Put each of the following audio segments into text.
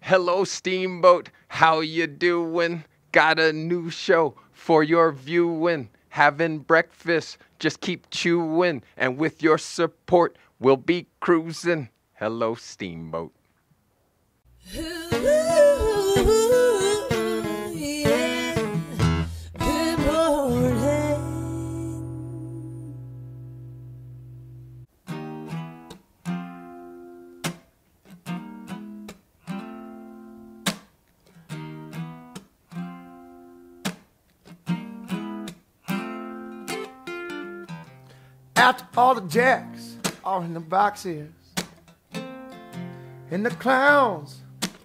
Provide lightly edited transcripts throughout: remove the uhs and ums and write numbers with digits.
Hello, Steamboat. How you doing? Got a new show for your viewing. Having breakfast, just keep chewing. And with your support, we'll be cruising. Hello, Steamboat. After all the jacks are in the boxes, and the clowns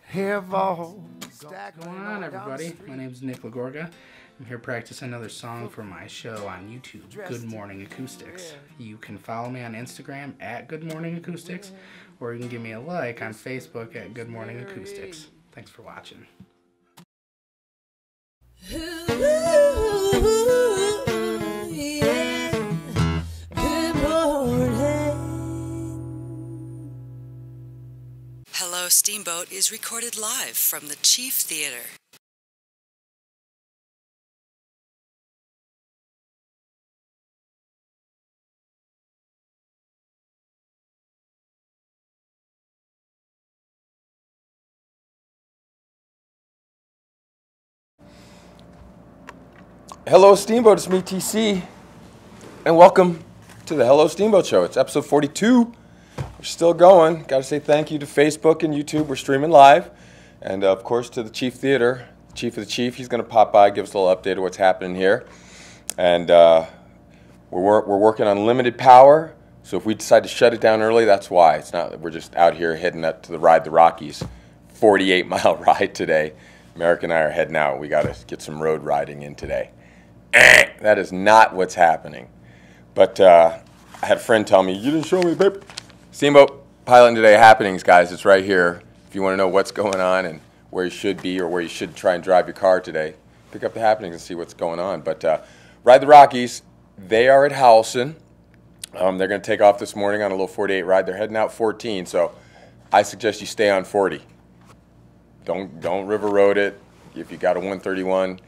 have all stacked. What's going on, everybody? My name is Nick Lagorga. I'm here to practice another song for my show on YouTube, Good Morning Acoustics. You can follow me on Instagram at Good Morning Acoustics, or you can give me a like on Facebook at Good Morning Acoustics. Thanks for watching. Hello, Steamboat is recorded live from the Chief Theater. Hello, Steamboat. It's me, TC. And welcome to the Hello Steamboat Show. It's episode 42. We're still going. Got to say thank you to Facebook and YouTube. We're streaming live. And, of course, to the Chief Theater, Chief of the Chief. He's going to pop by, give us a little update of what's happening here. And we're working on limited power. So if we decide to shut it down early, that's why. It's not that we're just out here heading up to the Ride the Rockies. 48-mile ride today. America and I are heading out. We got to get some road riding in today. That is not what's happening. But I had a friend tell me, you didn't show me, babe. Steamboat Piloting Today happenings, guys. It's right here. If you want to know what's going on and where you should be or where you should try and drive your car today, pick up the happenings and see what's going on. But Ride the Rockies, they are at Howelson. They're going to take off this morning on a little 48 ride. They're heading out 14, so I suggest you stay on 40. Don't river road it. If you got a 131,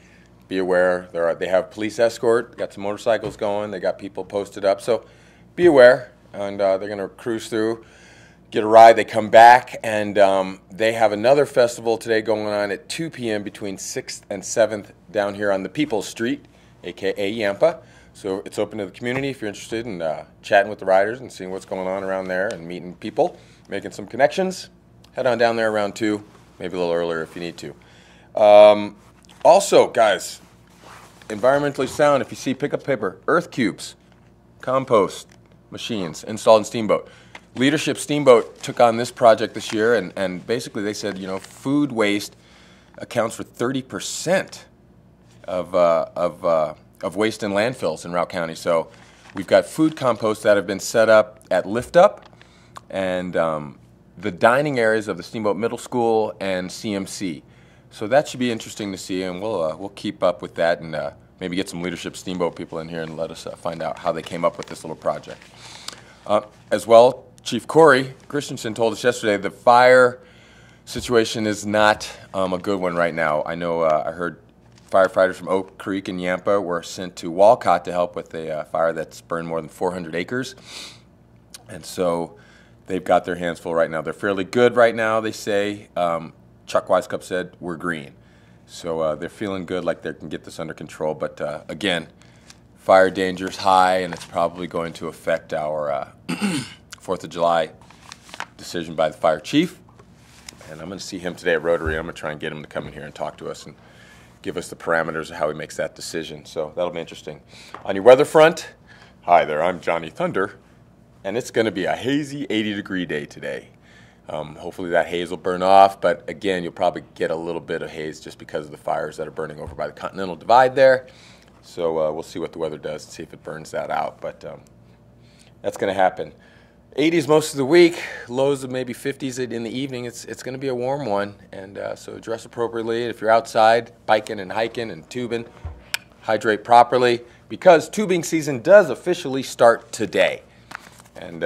be aware. They have police escort, got some motorcycles going, they got people posted up, so be aware. And they're going to cruise through, get a ride. They come back, and they have another festival today going on at 2 p.m. between 6th and 7th down here on the People's Street, a.k.a. Yampa. So it's open to the community if you're interested in chatting with the riders and seeing what's going on around there and meeting people, making some connections. Head on down there around 2, maybe a little earlier if you need to. Also, guys, environmentally sound, if you see, pick up paper, earth cubes, compost machines installed in Steamboat. Leadership Steamboat took on this project this year, and basically they said, food waste accounts for 30% of waste in landfills in Routt County. So we've got food composts that have been set up at Lift Up and the dining areas of the Steamboat Middle School and CMC. So that should be interesting to see, and we'll keep up with that and maybe get some Leadership Steamboat people in here and let us find out how they came up with this little project. As well, Chief Corey Christensen told us yesterday the fire situation is not a good one right now. I know I heard firefighters from Oak Creek and Yampa were sent to Walcott to help with a fire that's burned more than 400 acres. And so they've got their hands full right now. They're fairly good right now, they say. Chuck Wisecup said, we're green. So they're feeling good, like they can get this under control. But again, fire danger is high, and it's probably going to affect our 4th of July decision by the fire chief. And I'm going to see him today at Rotary. I'm going to try and get him to come in here and talk to us and give us the parameters of how he makes that decision. So that'll be interesting. On your weather front, hi there, I'm Johnny Thunder, and it's going to be a hazy 80-degree day today. Hopefully that haze will burn off, but again, you'll probably get a little bit of haze just because of the fires that are burning over by the Continental Divide there. So we'll see what the weather does and see if it burns that out, but that's going to happen. 80s most of the week, lows of maybe 50s in the evening. It's going to be a warm one, and so dress appropriately. If you're outside biking and hiking and tubing, hydrate properly, because tubing season does officially start today. And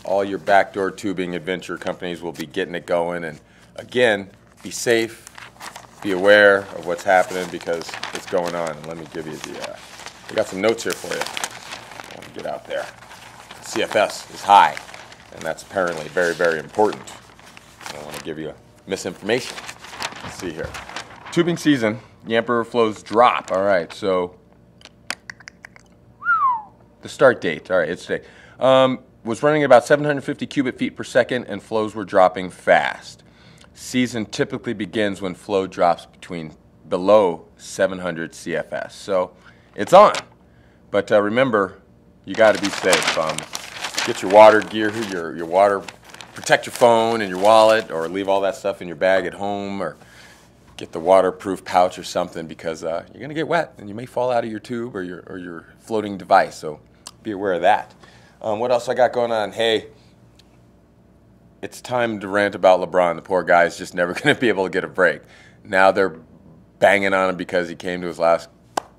all your backdoor tubing adventure companies will be getting it going. And again, be safe, be aware of what's happening because it's going on. And let me give you we got some notes here for you. I want to get out there. CFS is high, and that's apparently very, very important. I don't want to give you misinformation. Let's see here. Tubing season, Yampa River flows drop. All right, so the start date. All right, it's today. Was running at about 750 cubic feet per second, and flows were dropping fast. Season typically begins when flow drops below 700 CFS. So it's on. But remember, you got to be safe. Get your water gear, your water, protect your phone and your wallet, or leave all that stuff in your bag at home, or get the waterproof pouch or something, because you're going to get wet and you may fall out of your tube or your floating device. So be aware of that. What else I got going on? Hey, it's time to rant about LeBron. The poor guy's just never going to be able to get a break. Now they're banging on him because he came to his last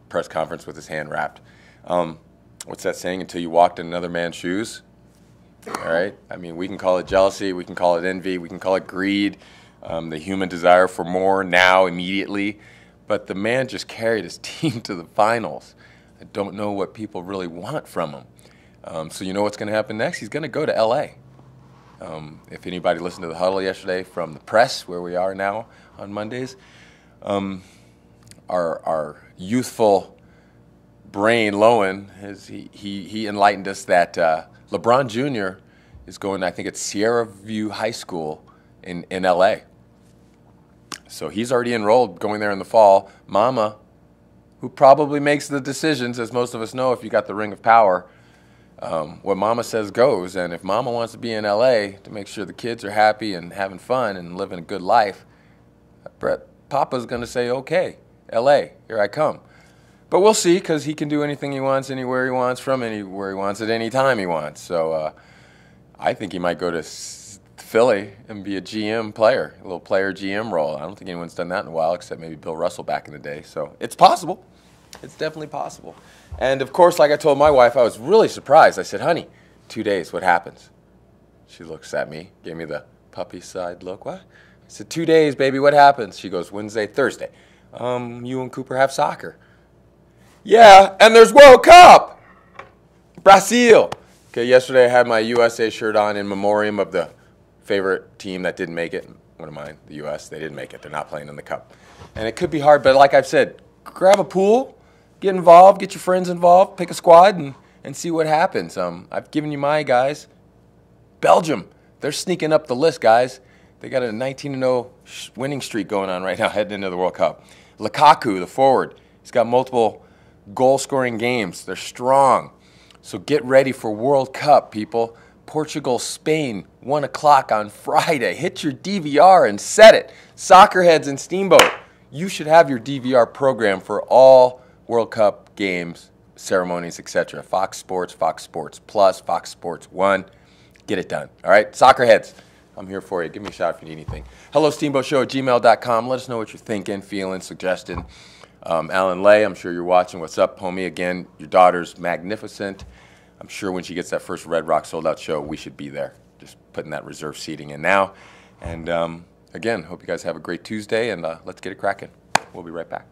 press conference with his hand wrapped. What's that saying? Until you walked in another man's shoes. All right? I mean, we can call it jealousy. We can call it envy. We can call it greed. The human desire for more now, immediately. But the man just carried his team to the finals. I don't know what people really want from him. So you know what's going to happen next? He's going to go to L.A. If anybody listened to the huddle yesterday from the press, where we are now on Mondays, our youthful brain, Lowen, he enlightened us that LeBron Jr. is going, I think it's Sierra View High School in L.A. So he's already enrolled, going there in the fall. Mama, who probably makes the decisions, as most of us know if you got the ring of power, what Mama says goes. And if Mama wants to be in L.A. to make sure the kids are happy and having fun and living a good life, Papa's going to say, okay, L.A., here I come. But we'll see, because he can do anything he wants, anywhere he wants, from anywhere he wants, at any time he wants. So I think he might go to Philly and be a GM player, a little player GM role. I don't think anyone's done that in a while, except maybe Bill Russell back in the day. So it's possible. It's definitely possible. And, of course, like I told my wife, I was really surprised. I said, honey, 2 days, what happens? She looks at me, gave me the puppy side look. What? I said, 2 days, baby, what happens? She goes, Wednesday, Thursday. You and Cooper have soccer. Yeah, and there's World Cup. Brazil. Okay, yesterday I had my USA shirt on in memoriam of the favorite team that didn't make it. One of mine, the U.S., they didn't make it. They're not playing in the Cup. And it could be hard, but like I've said, grab a pool, get involved, get your friends involved, pick a squad, and see what happens. I've given you my guys. Belgium, they're sneaking up the list, guys. They got a 19-0 winning streak going on right now heading into the World Cup. Lukaku, the forward, he's got multiple goal-scoring games. They're strong. So get ready for World Cup, people. Portugal, Spain, 1 o'clock on Friday. Hit your DVR and set it. Soccer heads and Steamboat, you should have your DVR program for all World Cup games, ceremonies, etc. Fox Sports Plus, Fox Sports 1. Get it done. All right? Soccer heads, I'm here for you. Give me a shout if you need anything. HelloSteamboatShow@gmail.com. Let us know what you're thinking, feeling, suggesting. Alan Lay, I'm sure you're watching. What's up, homie? Again, your daughter's magnificent. I'm sure when she gets that first Red Rock sold-out show, we should be there. Just putting that reserve seating in now. And again, hope you guys have a great Tuesday, and let's get it cracking. We'll be right back.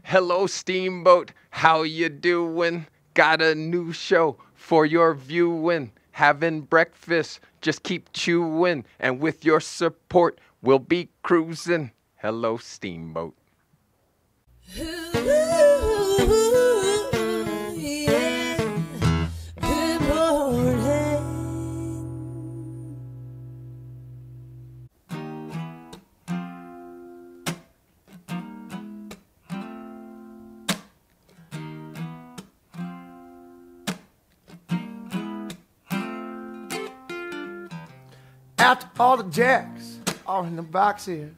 Hello, Steamboat. How you doing? Got a new show for your viewing. Having breakfast, just keep chewing. And with your support, we'll be cruising. Hello, Steamboat. After all the jacks are in the boxes,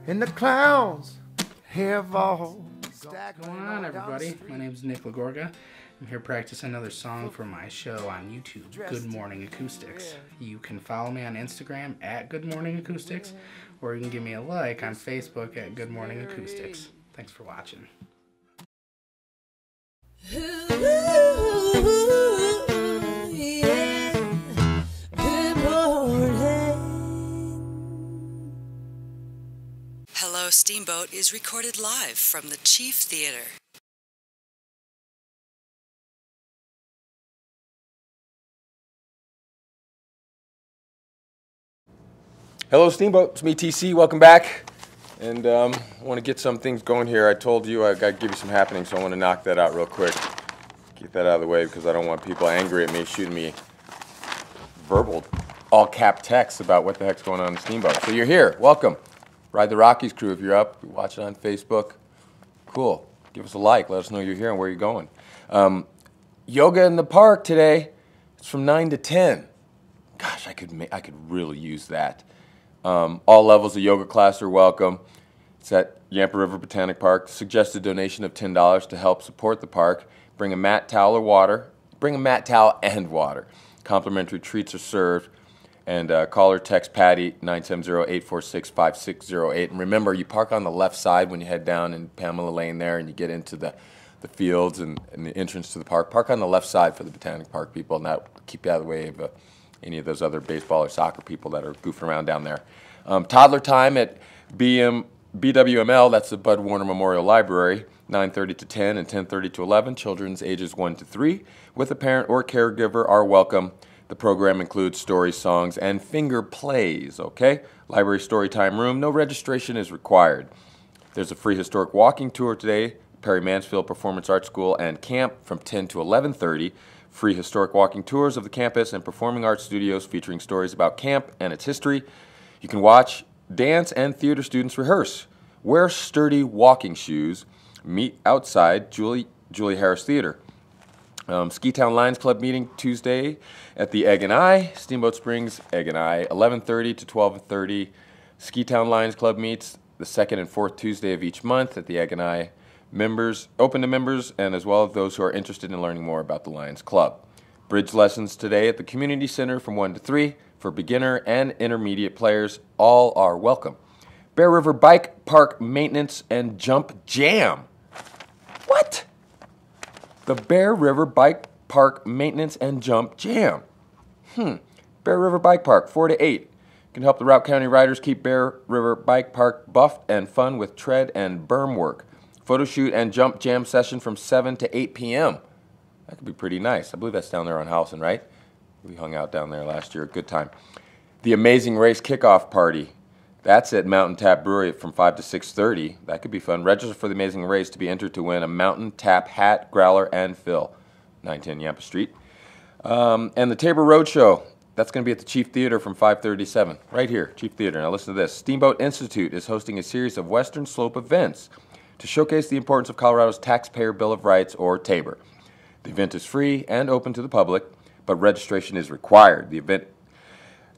and the clowns have all stacked. What's going on, everybody? My name is Nick Lagorga. I'm here practicing another song for my show on YouTube, Good Morning Acoustics. You can follow me on Instagram at Good Morning Acoustics, or you can give me a like on Facebook at Good Morning Acoustics. Thanks for watching. Hello, Steamboat is recorded live from the Chief Theater. Hello, Steamboat. It's me, TC. Welcome back. And I want to get some things going here. I told you I got to give you some happenings, so I want to knock that out real quick. Get that out of the way because I don't want people angry at me, shooting me verbal, all-cap texts about what the heck's going on in Steamboat. So you're here. Welcome. Ride the Rockies crew if you're up. Watch it on Facebook. Cool. Give us a like. Let us know you're here and where you're going. Yoga in the park today. It's from 9 to 10. Gosh, I could really use that. All levels of yoga class are welcome. It's at Yampa River Botanic Park. Suggested donation of $10 to help support the park. Bring a mat towel or water. Bring a mat towel and water. Complimentary treats are served. And call or text Patty, 970-846-5608. And remember, you park on the left side when you head down in Pamela Lane there and you get into the fields and the entrance to the park. Park on the left side for the Botanic Park people, and that will keep you out of the way of any of those other baseball or soccer people that are goofing around down there. Toddler time at BWML, that's the Bud Warner Memorial Library, 9:30 to 10 and 10:30 to 11. Children's ages 1 to 3 with a parent or caregiver are welcome. The program includes stories, songs, and finger plays, okay? Library story time room, no registration is required. There's a free historic walking tour today, Perry Mansfield Performance Arts School and Camp from 10 to 11:30. Free historic walking tours of the campus and performing arts studios featuring stories about camp and its history. You can watch dance and theater students rehearse. Wear sturdy walking shoes. Meet outside Julie Harris Theater. Ski Town Lions Club meeting Tuesday at the Egg and I, Steamboat Springs, Egg and I, 11:30 to 12:30. Ski Town Lions Club meets the second and fourth Tuesday of each month at the Egg and I. Members, open to members, and as well as those who are interested in learning more about the Lions Club. Bridge lessons today at the Community Center from 1 to 3 for beginner and intermediate players. All are welcome. Bear River Bike Park Maintenance and Jump Jam. What? The Bear River Bike Park Maintenance and Jump Jam. Bear River Bike Park, 4 to 8. Can help the Route County riders keep Bear River Bike Park buffed and fun with tread and berm work. Photo shoot and jump jam session from 7 to 8 p.m. That could be pretty nice. I believe that's down there on Howson, right? We hung out down there last year. Good time. The Amazing Race Kickoff Party. That's at Mountain Tap Brewery from 5 to 6:30. That could be fun. Register for the Amazing Race to be entered to win a Mountain Tap hat, growler, and fill. 910 Yampa Street. And the Tabor Road Show. That's going to be at the Chief Theater from 5:30 to 7. Right here, Chief Theater. Now listen to this. Steamboat Institute is hosting a series of Western Slope events to showcase the importance of Colorado's Taxpayer Bill of Rights, or Tabor. The event is free and open to the public, but registration is required.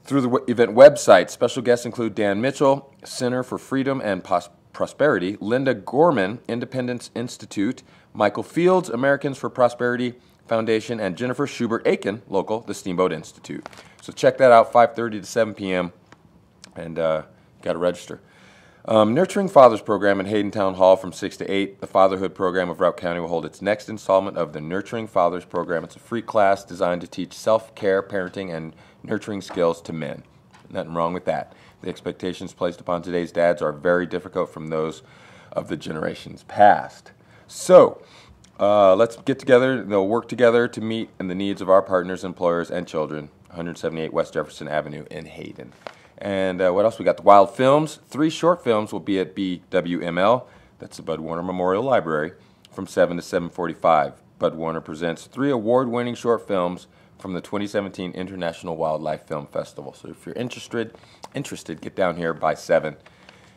Through the event website, special guests include Dan Mitchell, Center for Freedom and Prosperity, Linda Gorman, Independence Institute, Michael Fields, Americans for Prosperity Foundation, and Jennifer Schubert-Aiken, local, the Steamboat Institute. So check that out, 5:30 to 7 p.m., and got to register. Nurturing Fathers program in Hayden Town Hall from 6 to 8. The Fatherhood program of Route County will hold its next installment of the Nurturing Fathers program. It's a free class designed to teach self-care, parenting, and nurturing skills to men. Nothing wrong with that. The expectations placed upon today's dads are very difficult from those of the generations past. So, let's get together. They'll work together to meet the needs of our partners, employers, and children. 178 West Jefferson Avenue in Hayden. And what else? We got the Wild Films. 3 short films will be at BWML. That's the Bud Warner Memorial Library from 7 to 7:45. Bud Warner presents 3 award-winning short films from the 2017 International Wildlife Film Festival. So if you're interested, get down here by 7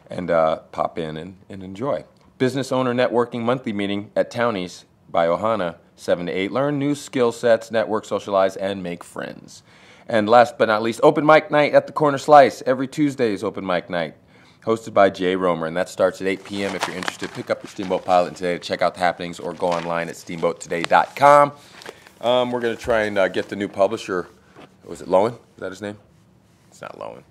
and pop in and enjoy. Business Owner Networking Monthly Meeting at Townies by Ohana, 7 to 8. Learn new skill sets, network, socialize, and make friends. And last but not least, Open Mic Night at the Corner Slice. Every Tuesday is Open Mic Night, hosted by Jay Romer, and that starts at 8 p.m. If you're interested, pick up your Steamboat Pilot today to check out the happenings or go online at steamboattoday.com. We're going to try and get the new publisher. Was it Lowen? Is that his name? It's not Lowen.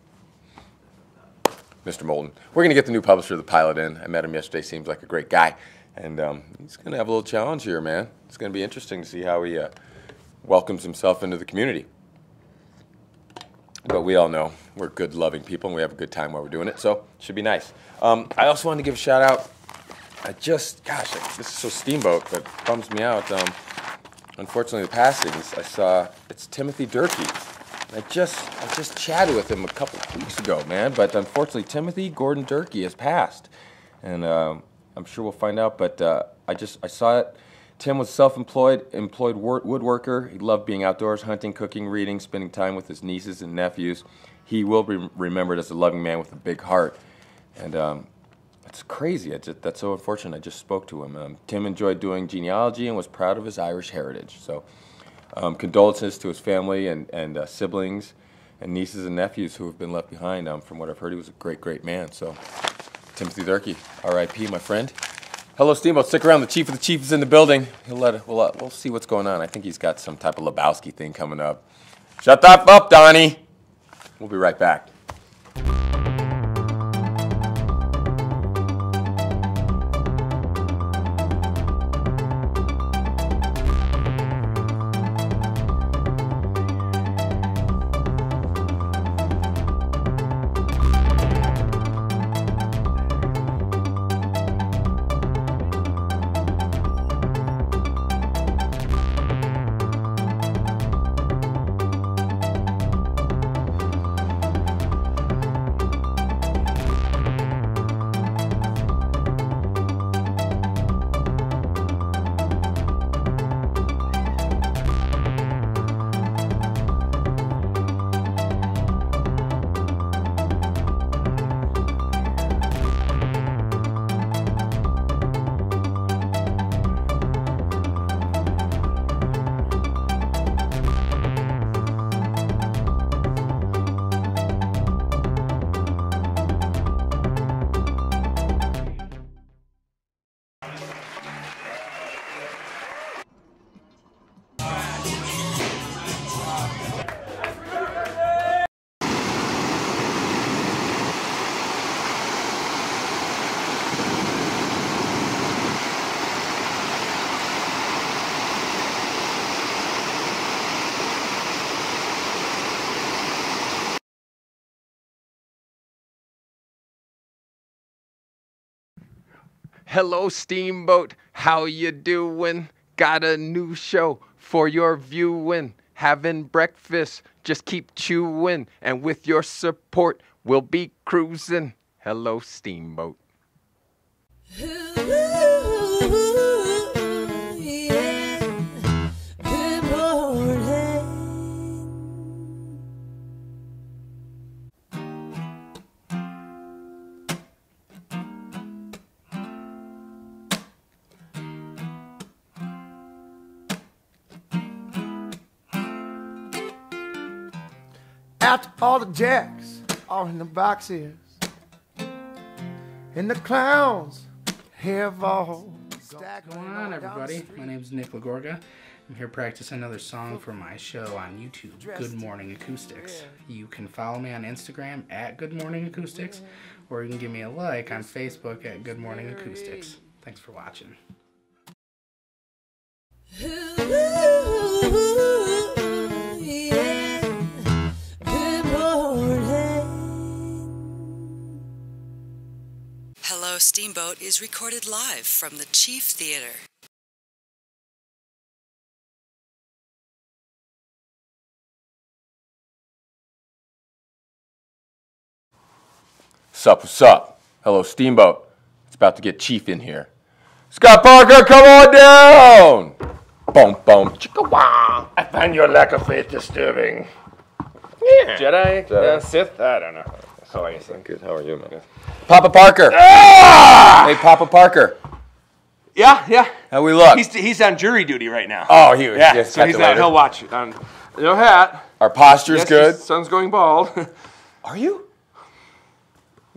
Mr. Moulton. We're going to get the new publisher of the pilot in. I met him yesterday. Seems like a great guy. And he's going to have a little challenge here, man. It's going to be interesting to see how he welcomes himself into the community. But we all know we're good, loving people, and we have a good time while we're doing it, so it should be nice. I also wanted to give a shout-out. This is so Steamboat, but it bums me out. Unfortunately, the passings, I saw, it's Timothy Durkee. I just chatted with him a couple of weeks ago, man, but unfortunately, Timothy Gordon Durkee has passed. And I'm sure we'll find out, but I saw it. Tim was self-employed woodworker. He loved being outdoors, hunting, cooking, reading, spending time with his nieces and nephews. He will be remembered as a loving man with a big heart. And it's crazy. That's so unfortunate. I just spoke to him. Tim enjoyed doing genealogy and was proud of his Irish heritage. So condolences to his family and siblings and nieces and nephews who have been left behind. From what I've heard, he was a great, great man. So Timothy Durkee, R.I.P., my friend. Hello, Steamboat. Stick around. The chief of the chief is in the building. We'll see what's going on. I think he's got some type of Lebowski thing coming up. Shut that up, Donnie. We'll be right back. Hello, Steamboat. How you doing? Got a new show for your viewing. Having breakfast, just keep chewing. And with your support, we'll be cruising. Hello, Steamboat. After all the jacks are in the boxes, and the clowns have all stacked. What's going on, everybody? My name is Nick Lagorga. I'm here practicing another song for my show on YouTube, Good Morning Acoustics. You can follow me on Instagram at Good Morning Acoustics, or you can give me a like on Facebook at Good Morning Acoustics. Thanks for watching. Hello, Steamboat Steamboat is recorded live from the Chief Theater. What's up? Hello, Steamboat. It's about to get Chief in here. Scott Parker, come on down! Boom, boom, chicka wow. I find your lack of faith disturbing. Yeah. Jedi? Sith? I don't know. How are you, sir? Good, how are you, man? Papa Parker. Ah! Hey, Papa Parker. Yeah. How we look? He's on jury duty right now. Oh, he yeah. yes, So he's not. He'll watch it. No hat. Our posture's Yes, good. his son's going bald. Are you?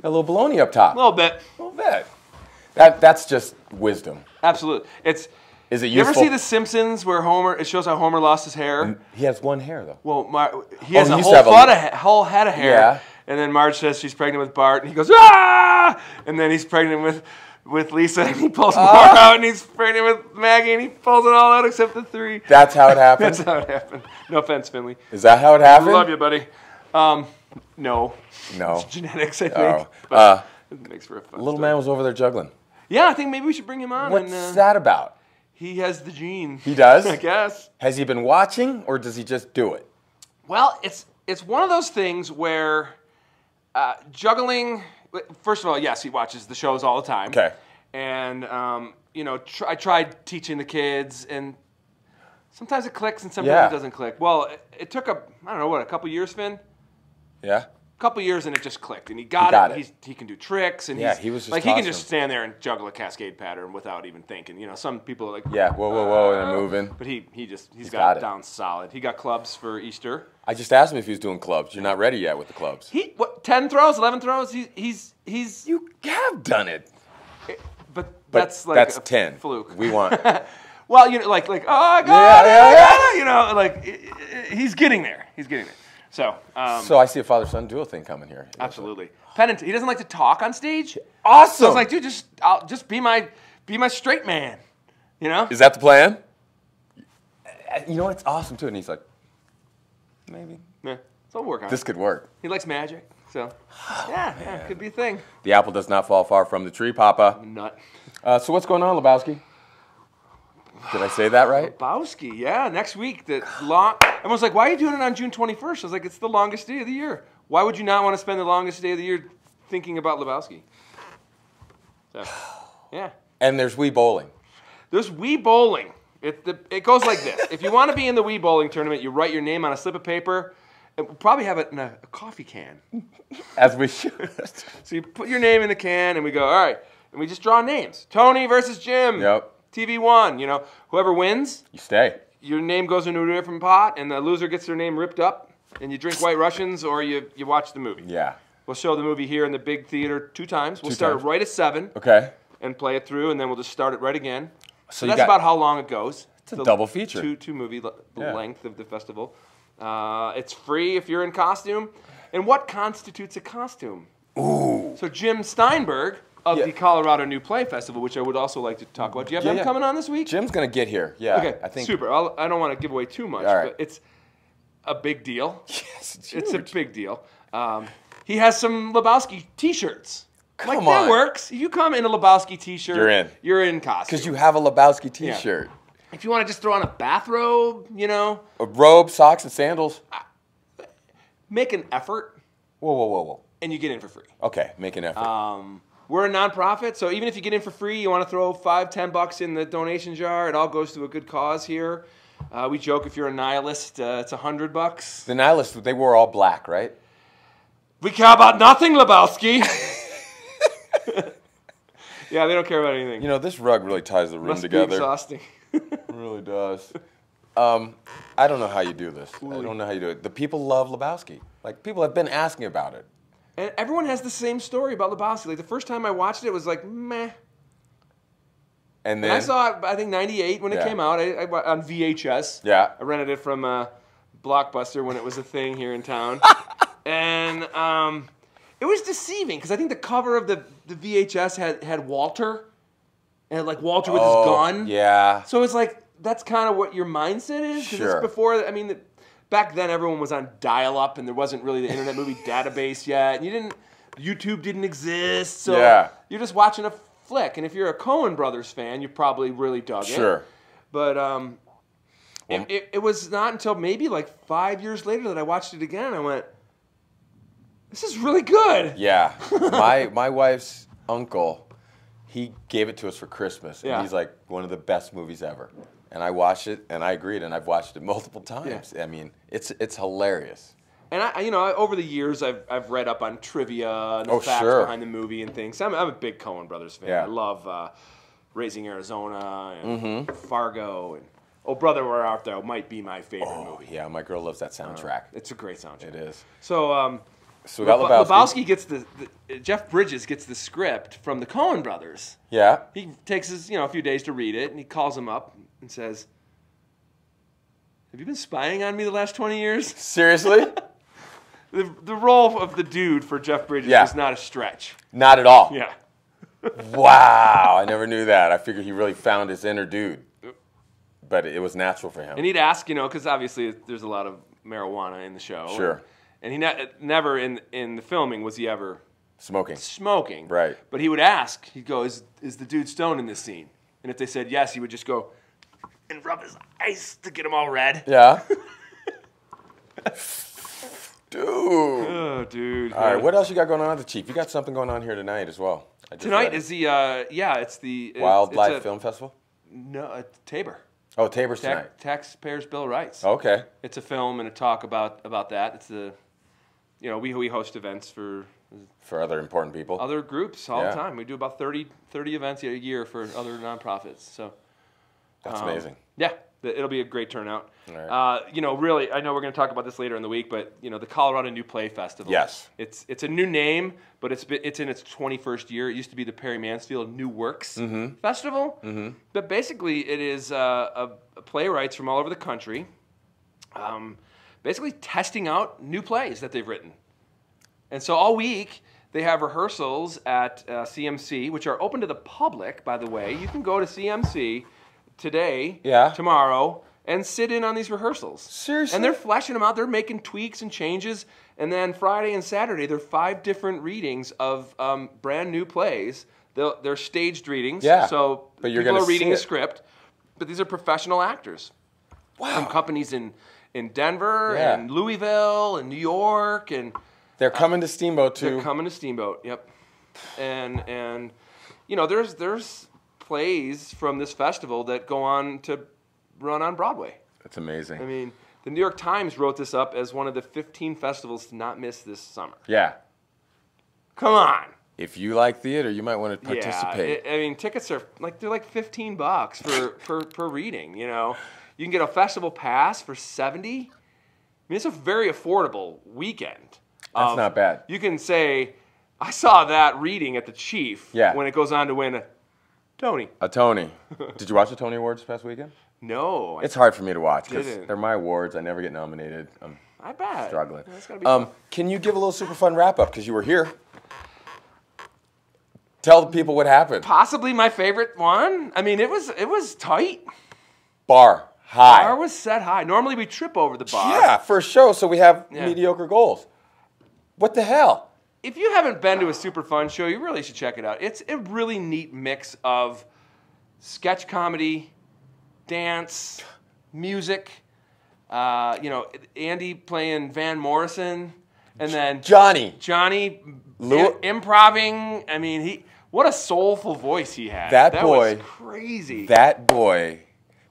Got a little baloney up top. A little bit. A little bit. That's just wisdom. Absolutely. Is it you ever useful? see The Simpsons where it shows how Homer lost his hair? He has one hair, though. Well, he has he a used to have whole head of hair. Yeah. And then Marge says she's pregnant with Bart, and he goes, ah! And then he's pregnant with Lisa, and he pulls more out, and he's pregnant with Maggie, and he pulls it all out except the 3. That's how it happened? That's how it happened. No offense, Finley. Is that how it happened? I love you, buddy. No. No. It's genetics, I think. Oh. But it makes for a fun Little story. man was over there juggling. Yeah, I think maybe we should bring him on. What's and, that about? He has the gene. He does? I guess. Has he been watching, or does he just do it? Well, it's one of those things where juggling. First of all, yes, he watches the shows all the time. Okay. And I tried teaching the kids, and sometimes it clicks, and sometimes it doesn't click. Well, it took a couple years, Finn. Yeah? A couple years, and it just clicked, and he got it. He can do tricks, and he was just like he can awesome. just stand there and juggle a cascade pattern without even thinking. You know, some people are like, Yeah, whoa, and they're moving. but he's got got it. it down solid. He got clubs for Easter. I just asked him if he was doing clubs. You're not ready yet with the clubs. 10 throws, 11 throws. He's You have done it. but But that's like that's a 10. fluke. We want. Well, like oh I got it, Yeah. I got it, you know, like he's getting there. He's getting there. So, So I see a father-son duo thing coming here. absolutely. Pennant, he doesn't like to talk on stage. Awesome. So I was like, dude, I'll just be my straight man. You know? Is that the plan? You know, it's awesome, too. And he's like, maybe. Yeah. So we'll work on This it. could work. He likes magic. So, yeah, could be a thing. The apple does not fall far from the tree, Papa. Nut. So what's going on, Lebowski? Did I say that right? Lebowski, yeah, next week. Everyone's like, why are you doing it on June 21st? I was like, it's the longest day of the year. Why would you not want to spend the longest day of the year thinking about Lebowski? So, yeah. And there's Wii Bowling. There's Wii Bowling. It goes like this. If you want to be in the Wii Bowling tournament, you write your name on a slip of paper. And we'll probably have it in a coffee can. As we should. So you put your name in the can, and we go, all right. And we just draw names. Tony versus Jim. Yep. TV1, you know. Whoever wins, You stay. your name goes into a different pot, and the loser gets their name ripped up, and you drink White Russians, or you watch the movie. Yeah. We'll show the movie here in the big theater 2 times. We'll Two start times. right at 7 Okay. and play it through, and then we'll just start it right again. So you that's got- about how long it goes. It's a double feature. Two movie Yeah. length of the festival. It's free if you're in costume. And what constitutes a costume? Ooh. So Jim Steinberg of Yeah. the Colorado New Play Festival, which I would also like to talk about. Do you have him coming on this week? Jim's going to get here. Yeah. Okay, I think. super. I don't want to give away too much, All right. but it's a big deal. Yes, It's a huge. big deal. He has some Lebowski T-shirts. Like, Come that on. works. If you come in a Lebowski T-shirt, You're in. You're in costume. Because you have a Lebowski T-shirt. If you want to just throw on a bathrobe, you know, A robe, socks, and sandals. make an effort, Whoa. and you get in for free. Okay, make an effort. We're a nonprofit, so even if you get in for free, you want to throw $5-10 in the donation jar. It all goes to a good cause here. We joke if you're a nihilist, it's $100. The nihilists, they wore all black, right? We care about nothing, Lebowski. Yeah, they don't care about anything. You know, this rug really ties the room Must be together. exhausting. It really does. I don't know how you do this. I don't know how you do it. The people love Lebowski. Like, people have been asking about it. And everyone has the same story about Lebowski. Like, the first time I watched it, it was like, meh. And then And I saw it, I think, 98 when it Yeah. came out on VHS. Yeah. I rented it from Blockbuster when it was a thing here in town. And it was deceiving because I think the cover of the VHS had Walter. And like Walter with his gun. Yeah. So it's like, that's kind of what your mindset is. Because Sure. it's before, I mean, back then everyone was on dial-up and there wasn't really the Internet Movie Database yet. And YouTube didn't exist. So Yeah. you're just watching a flick. And if you're a Coen Brothers fan, you probably really dug it. Sure. But it was not until maybe like 5 years later that I watched it again. And I went, this is really good. Yeah. My wife's uncle, he gave it to us for Christmas. And he's like, one of the best movies ever. And I watched it, and I agreed, and I've watched it multiple times. Yeah. I mean, it's hilarious. And over the years, I've read up on trivia and the facts behind the movie and things. I'm a big Coen Brothers fan. Yeah. I love Raising Arizona and Fargo and Oh Brother Where Art Thou might be my favorite movie. Yeah, my girl loves that soundtrack. It's a great soundtrack. It is. So we got Lebowski gets Jeff Bridges gets the script from the Coen Brothers. Yeah. He takes his a few days to read it, and he calls him up and says, "Have you been spying on me the last 20 years?" Seriously? The role of the dude for Jeff Bridges is not a stretch. Not at all. Yeah. Wow, I never knew that. I figured he really found his inner dude. But it was natural for him. And he'd ask, because obviously there's a lot of marijuana in the show. Sure. And he never in the filming was he ever smoking. Right. But he would ask, he'd go, is the dude stoned in this scene? And if they said yes, he would just go and rub his eyes to get them all red. Yeah. Dude. Oh, dude. All right, what else you got going on at the Chief? You got something going on here tonight as well. Tonight is the, it's the... Wildlife Film Festival? No, Tabor. Oh, Tabor's tonight. Taxpayers' Bill of Rights. Okay. It's a film and a talk about that. It's we host events for other important people. Other groups all the time. We do about 30 events a year for other nonprofits. So that's amazing. Yeah, it'll be a great turnout. All right. Really, I know we're going to talk about this later in the week, but the Colorado New Play Festival. Yes. It's a new name, but it's in its 21st year. It used to be the Perry Mansfield New Works Festival. Mm-hmm. But basically, it is playwrights from all over the country, basically testing out new plays that they've written. And so all week, they have rehearsals at CMC, which are open to the public, by the way. You can go to CMC today, tomorrow, and sit in on these rehearsals. Seriously? And they're fleshing them out. They're making tweaks and changes. And then Friday and Saturday, there are 5 different readings of brand new plays. They're staged readings. Yeah. So but you're people are reading the script. But these are professional actors. Wow. From companies in Denver and Louisville and New York. And they're coming to Steamboat, too. They're coming to Steamboat, yep. And there's plays from this festival that go on to run on Broadway. That's amazing. I mean, the New York Times wrote this up as one of the 15 festivals to not miss this summer. Yeah. Come on. If you like theater, you might want to participate. Yeah, tickets are they're like $15 per reading. You can get a festival pass for $70. I mean, it's a very affordable weekend. That's not bad. You can say, I saw that reading at the Chief when it goes on to win a Tony. A Tony. Did you watch the Tony Awards past weekend? No. It's hard for me to watch because they're my awards. I never get nominated. I bet. Struggling. That's gotta be fun. Can you give a little super fun wrap up because you were here? Tell the people what happened. Possibly my favorite one. I mean, it was tight. Bar high. Bar was set high. Normally we trip over the bar. Yeah, first show, so we have mediocre goals. What the hell? If you haven't been to a super fun show, you really should check it out. It's a really neat mix of sketch comedy, dance, music. Andy playing Van Morrison, and then Johnny improving. I mean, what a soulful voice he had. That boy was crazy. That boy,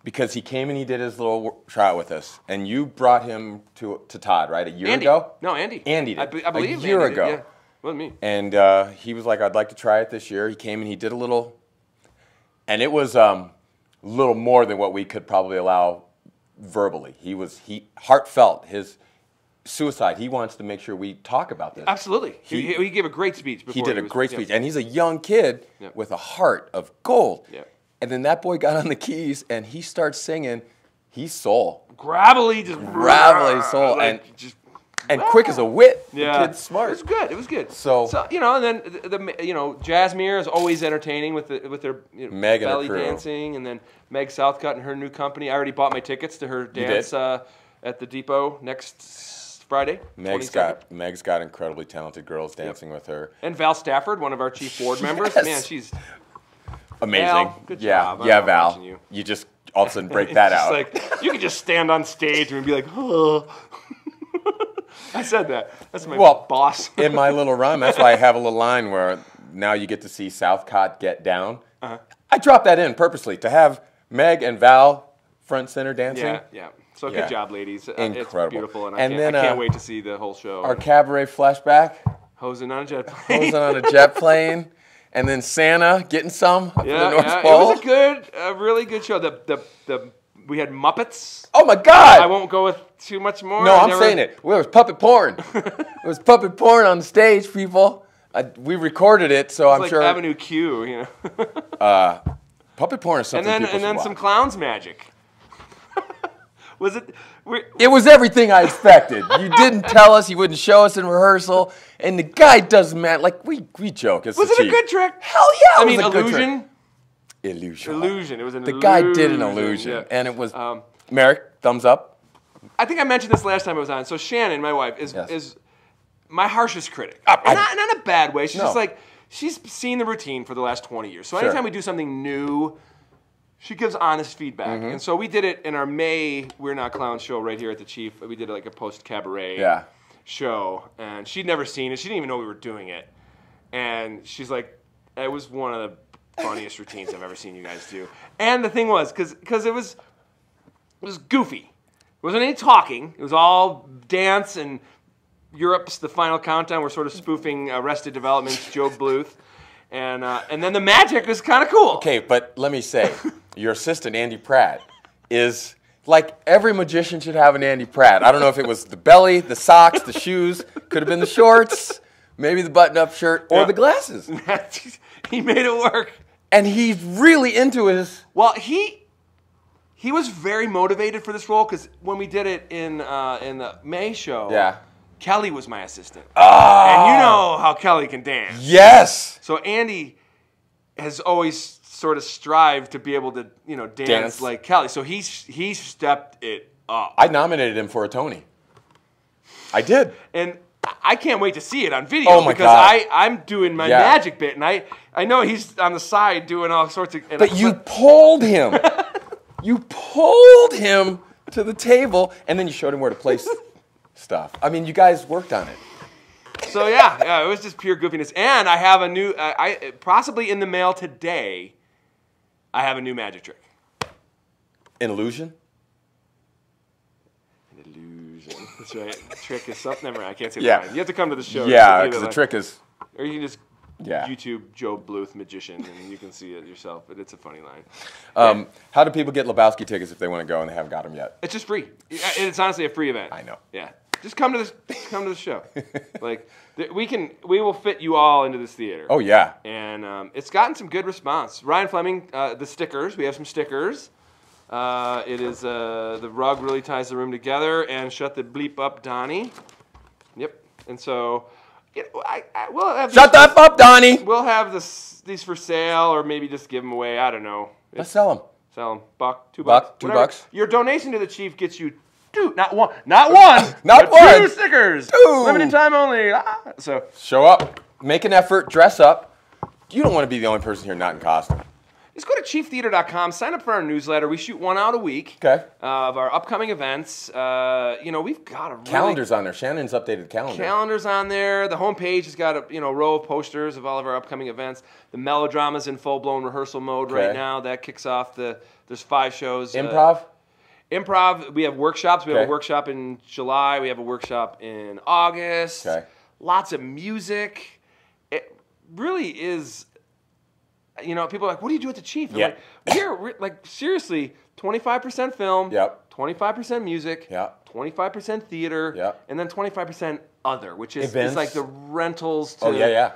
because he came and he did his little tryout with us, and you brought him to Todd, right? A year ago? No, Andy. Andy did. I believe a year Andy ago. Did, yeah. Wasn't me. And he was like, I'd like to try it this year. He came and he did a little, and it was a little more than what we could probably allow verbally. He heartfelt. His suicide. He wants to make sure we talk about this. Absolutely. He gave a great speech. He did a great speech. And he's a young kid with a heart of gold. Yeah. And then that boy got on the keys and he starts singing. He's soul. Gravelly soul. And quick as a wit. Yeah. The kid's smart. It was good. So and then Jasmine is always entertaining with their Meg and her belly crew. dancing, and then Meg Southcutt and her new company. I already bought my tickets to her dance at the Depot next Friday. Meg's got incredibly talented girls dancing with her. And Val Stafford, one of our chief board members. Yes. Man, she's Amazing. Val, good job. I Yeah, love Val. watching you. You just all of a sudden break that It's just out. like, you could just stand on stage and be like, oh. I said that. That's my boss. In my little run, that's why I have a little line where now you get to see Southcott get down. I dropped that in purposely to have Meg and Val front center dancing. Yeah. So Yeah. good job, ladies. Incredible. It's beautiful, and And I then, can't wait to see the whole show. Our cabaret flashback, Hosing on a jet plane. hosing on a jet plane, and then Santa getting some up in the North It Pole. was a really good show. We had Muppets. Oh my God! I won't go with too much more. No, I'm saying it. Well, it was puppet porn. It was puppet porn on the stage, people. We recorded it, so I'm like sure. Avenue Q, you know. Puppet porn is something people and then should some watch. clowns magic. Was it? It was everything I expected. You didn't tell us. You wouldn't show us in rehearsal. And the guy doesn't matter. Like, we joke. It's Was the it a chief. good trick? Hell yeah, I it mean, was a good trick. illusion. Illusion. It was an The illusion. guy did an illusion. Yeah. And it was, Merrick, thumbs up. I think I mentioned this last time I was on. So Shannon, my wife, is Yes. my harshest critic. Not Not in a bad way. She's No. just like, she's seen the routine for the last 20 years. So Sure. anytime we do something new, she gives honest feedback. Mm-hmm. And so we did it in our May We're Not Clowns show right here at the Chief. We did like a post-cabaret show. And she'd never seen it. She didn't even know we were doing it. And she's like, it was one of the funniest routines I've ever seen you guys do. And the thing was, because it was goofy. It wasn't any talking. It was all dance, and Europe's The Final Countdown. We're sort of spoofing Arrested Development's Joe Bluth. And then the magic was kind of cool. Okay, but let me say, your assistant, Andy Pratt, is like every magician should have an Andy Pratt. I don't know if it was the belly, the socks, the shoes, could have been the shorts, maybe the button-up shirt, or the glasses. He made it work. And he's really into his... Well, he was very motivated for this role because when we did it in the May show, Kelly was my assistant. And you know how Kelly can dance. Yes! So Andy has always sort of strived to be able to, dance like Kelly. So he stepped it up. I nominated him for a Tony. I did. And I can't wait to see it on video because God. I'm doing my magic bit, and I know he's on the side doing all sorts of... But you pulled him. You pulled him to the table, and then you showed him where to place stuff. I mean, you guys worked on it. So yeah, it was just pure goofiness. And I have a new, possibly in the mail today, I have a new magic trick. An illusion? An illusion. That's right. The trick is something. Never mind. I can't say Yeah. that. You have to come to the show. Yeah, because the trick is... Or you can just YouTube Joe Bluth magician, and you can see it yourself. But it's a funny line. How do people get Lebowski tickets if they want to go and they haven't got them yet? It's just free. It's honestly a free event. I know. Yeah. Just come to this. Come to the show. Like we will fit you all into this theater. Oh yeah. And it's gotten some good response. Ryan Fleming, the stickers. We have some stickers. It is the rug really ties the room together, and shut the bleep up, Donnie. Yep. And so, we'll have Shut that up, Donnie. We'll have these for sale, or maybe just give them away. I don't know. Let's sell them. Sell them. $1, $2, $2. whatever. Your donation to the Chief gets you two, not one, Not but one. 2 stickers. Two. Limited time only. So Show up. Make an effort. Dress up. You don't want to be the only person here not in costume. just go to chieftheater.com. Sign up for our newsletter. We shoot one out a week. Okay. Of our upcoming events. We've got a really Calendar's on there. Shannon's updated the calendar. Calendar's on there. The homepage has got a row of posters of all of our upcoming events. The melodrama's in full-blown rehearsal mode right now. That kicks off there's 5 shows. Improv? Improv, we have workshops. We have Okay. a workshop in July. We have a workshop in August. Okay. Lots of music. It really is, people are like, what do you do at the Chief? I'm Yeah. like, we're like, seriously, 25% film. Yep. 25% music. Yep. 25% theater. Yep. And then 25% other, which is Events. like the rentals to. Oh, yeah.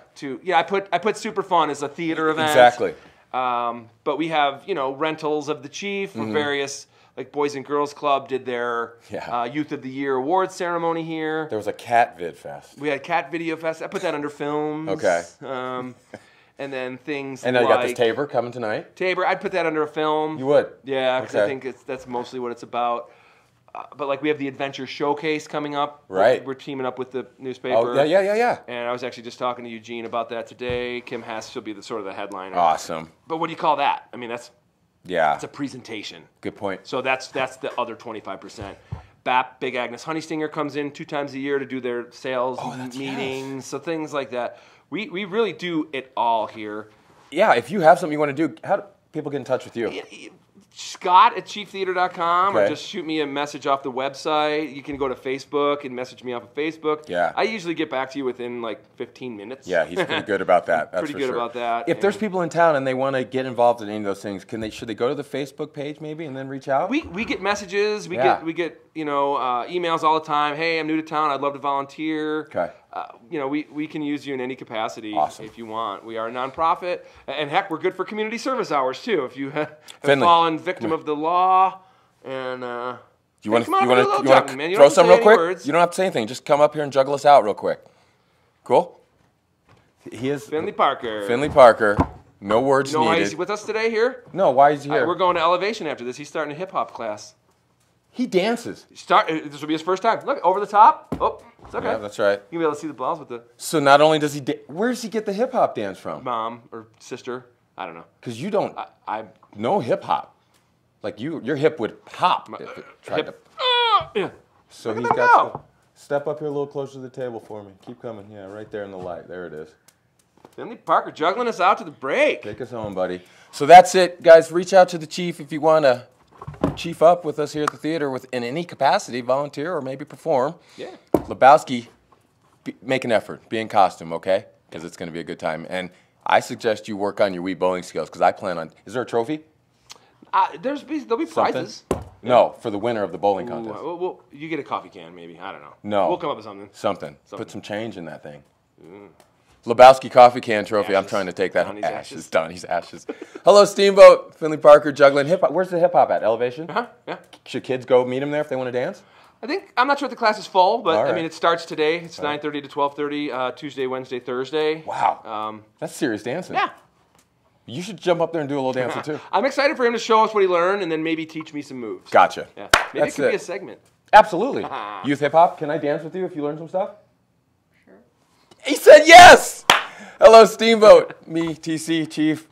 I put Super Fun as a theater event. Exactly. But we have, rentals of the Chief from various, like Boys and Girls Club did their Youth of the Year awards ceremony here. There was a cat vid fest. We had Cat Video Fest. I put that under films. Okay. And then things And then like you got this Tabor coming tonight. Tabor, I'd put that under a film. You would? Yeah, because I Okay. think that's mostly what it's about. but like we have the Adventure Showcase coming up. Right. We're teaming up with the newspaper. Oh, yeah. And I was actually just talking to Eugene about that today. Kim Hess, she'll be the sort of the headliner. Awesome. But what do you call that? I mean, that's a presentation. Good point. So that's the other 25%. BAP, Big Agnes Honey Stinger, comes in 2 times a year to do their sales meetings, so things like that. We really do it all here. Yeah, if you have something you want to do, how do people get in touch with you? Scott at chieftheater.com or Okay. just shoot me a message off the website. You can go to Facebook and message me off of Facebook. Yeah. I usually get back to you within like 15 minutes. Yeah, he's pretty good about that. That's Pretty for good sure. about that. If there's people in town and they want to get involved in any of those things, should they go to the Facebook page maybe and then reach out? We get messages. We Yeah. get emails all the time. Hey, I'm new to town. I'd love to volunteer. Okay. We can use you in any capacity Awesome. if you want. We are a nonprofit, and heck, we're good for community service hours too. If you have Finley. fallen victim of the law, and You want to man. You throw don't have to some say real any quick? words. You don't have to say anything. Just come up here and juggle us out real quick. Cool? He is Finley Parker. Finley Parker. No words You know why needed. he's with us today here? No, why is he here? We're going to Elevation after this. He's starting a hip hop class. He dances. This will be his first time. Look, over the top. Oh, it's okay. Yeah, that's right. You'll be able to see the balls with the So not only does he where does he get the hip hop dance from? mom or sister. I don't know. Because you don't I know hip hop. Like your hip would pop if it tried to. yeah. So Look he's at them got. go. Step up here a little closer to the table for me. Keep coming. Yeah, right there in the light. There it is. Finley Parker juggling us out to the break. Take us home, buddy. So that's it, guys. Reach out to the chief if you want to chief up with us here at the theater in any capacity, volunteer or maybe perform. Yeah. Lebowski, make an effort. Be in costume, okay? Because it's going to be a good time. And I suggest you work on your Wii bowling skills because I plan on. Is there a trophy? There'll be prizes. No, for the winner of the bowling Ooh, contest. well, you get a coffee can, maybe. I don't know. No. We'll come up with something. Something. Something. Put some change in that thing. Lebowski coffee can trophy. I'm Ashes. trying to take that. Donnie's Ashes. ashes. Donnie's ashes. Hello, Steamboat. Finley Parker juggling hip hop. Where's the hip hop at? Elevation? Yeah. Should kids go meet him there if they want to dance? I'm not sure if the class is full, but All I right. mean, it starts today. It's 9:30 to 12:30, Tuesday, Wednesday, Thursday. Wow. That's serious dancing. Yeah. You should jump up there and do a little dancing too. I'm excited for him to show us what he learned and then maybe teach me some moves. Gotcha. Yeah. Maybe That's it could be it. a segment. Absolutely. Youth hip hop. Can I dance with you if you learn some stuff? Sure. He said yes. Hello, Steamboat. Me, TC, Chief.